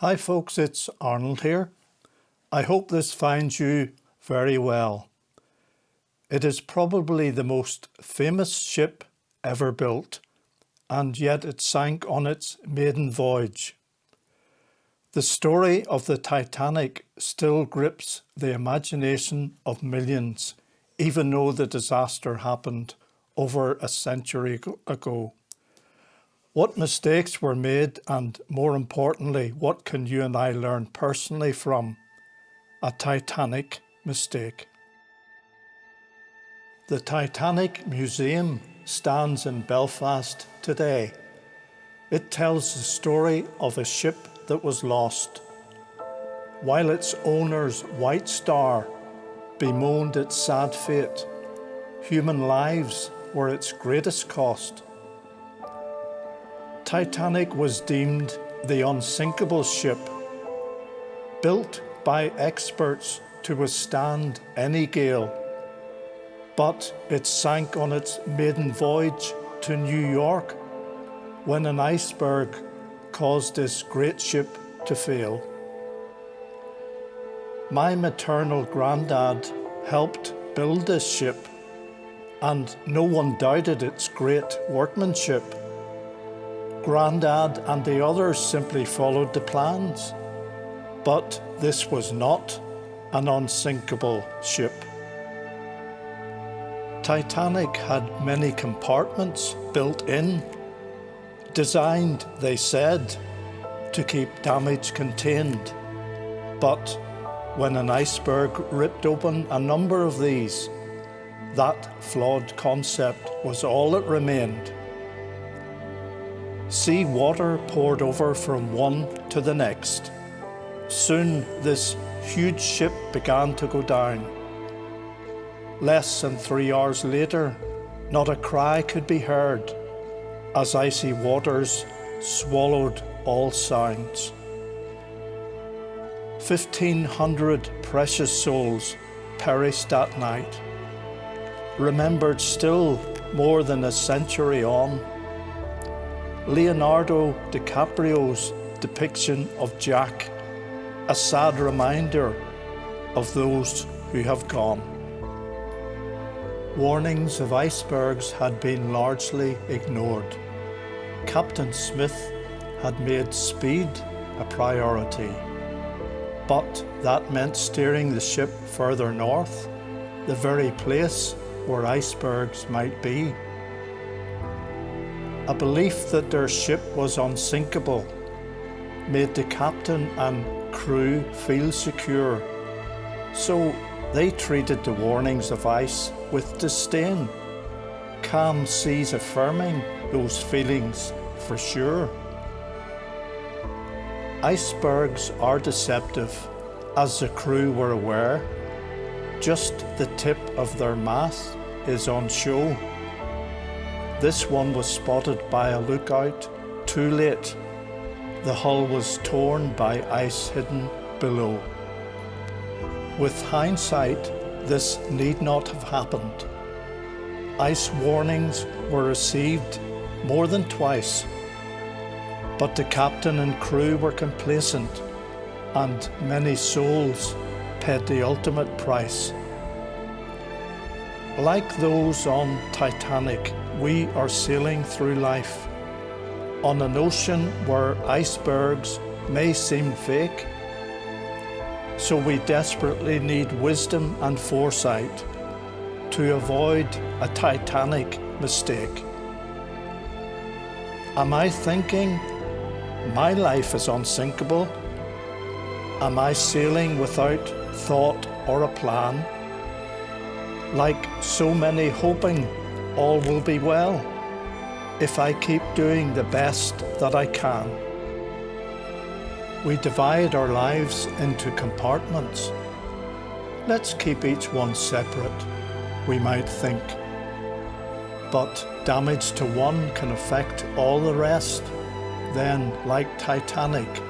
Hi folks, it's Arnold here. I hope this finds you very well. It is probably the most famous ship ever built, and yet it sank on its maiden voyage. The story of the Titanic still grips the imagination of millions, even though the disaster happened over a century ago. What mistakes were made, and more importantly, what can you and I learn personally from a Titanic mistake? The Titanic Museum stands in Belfast today. It tells the story of a ship that was lost, while its owner's white star bemoaned its sad fate. Human lives were its greatest cost. Titanic was deemed the unsinkable ship, built by experts to withstand any gale, but it sank on its maiden voyage to New York when an iceberg caused this great ship to fail. My maternal Grandad helped build this ship, and no one doubted its great workmanship. Grandad and the others simply followed the plans. But this was not an unsinkable ship. Titanic had many compartments built in, designed, they said, to keep damage contained. But when an iceberg ripped open a number of these, that flawed concept was all that remained. Sea water poured over from one to the next. Soon this huge ship began to go down. Less than 3 hours later, not a cry could be heard as icy waters swallowed all sounds. 1,500 precious souls perished that night, remembered still more than a century on. Leonardo DiCaprio's depiction of Jack, a sad reminder of those who have gone. Warnings of icebergs had been largely ignored. Captain Smith had made speed a priority, but that meant steering the ship further north, the very place where icebergs might be. A belief that their ship was unsinkable made the captain and crew feel secure, so they treated the warnings of ice with disdain, calm seas affirming those feelings for sure. Icebergs are deceptive, as the crew were aware. Just the tip of their mast is on show. This one was spotted by a lookout too late. The hull was torn by ice hidden below. With hindsight, this need not have happened. Ice warnings were received more than twice, but the captain and crew were complacent, and many souls paid the ultimate price. Like those on Titanic, we are sailing through life on an ocean where icebergs may seem fake. So we desperately need wisdom and foresight to avoid a Titanic mistake. Am I thinking my life is unsinkable? Am I sailing without thought or a plan? Like so many hoping all will be well if I keep doing the best that I can. We divide our lives into compartments. Let's keep each one separate, we might think. But damage to one can affect all the rest. Then, like Titanic,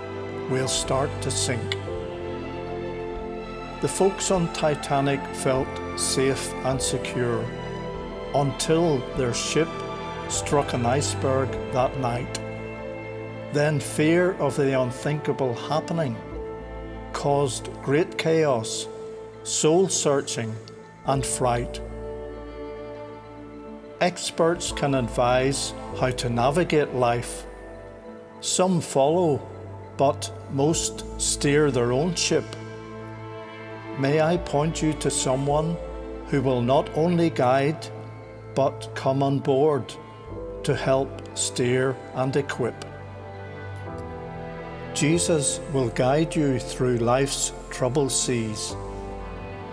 we'll start to sink. The folks on Titanic felt safe and secure until their ship struck an iceberg that night. Then fear of the unthinkable happening caused great chaos, soul-searching, and fright. Experts can advise how to navigate life. Some follow, but most steer their own ship. May I point you to someone who will not only guide, but come on board to help steer and equip. Jesus will guide you through life's troubled seas.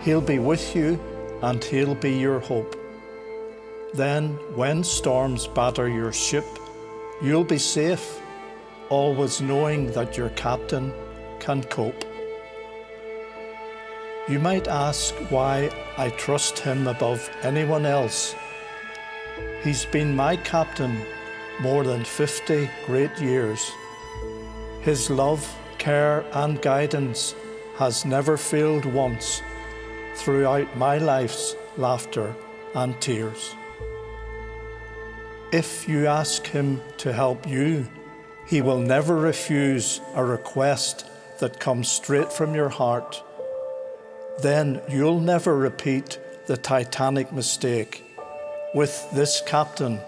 He'll be with you and He'll be your hope. Then, when storms batter your ship, you'll be safe, always knowing that your captain can cope. You might ask why I trust him above anyone else. He's been my captain more than 50 great years. His love, care, and guidance has never failed once throughout my life's laughter and tears. If you ask him to help you, he will never refuse a request that comes straight from your heart. Then you'll never repeat the Titanic mistake. With this captain,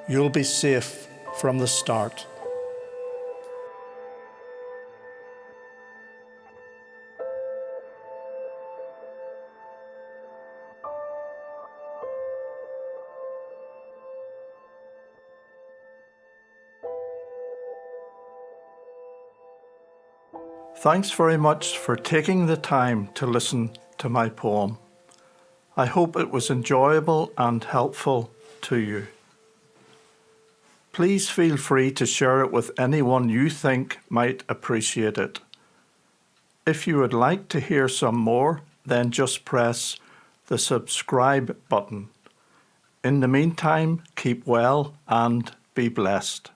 you'll be safe from the start. Thanks very much for taking the time to listen to my poem. I hope it was enjoyable and helpful to you. Please feel free to share it with anyone you think might appreciate it. If you would like to hear some more, then just press the subscribe button. In the meantime, keep well and be blessed.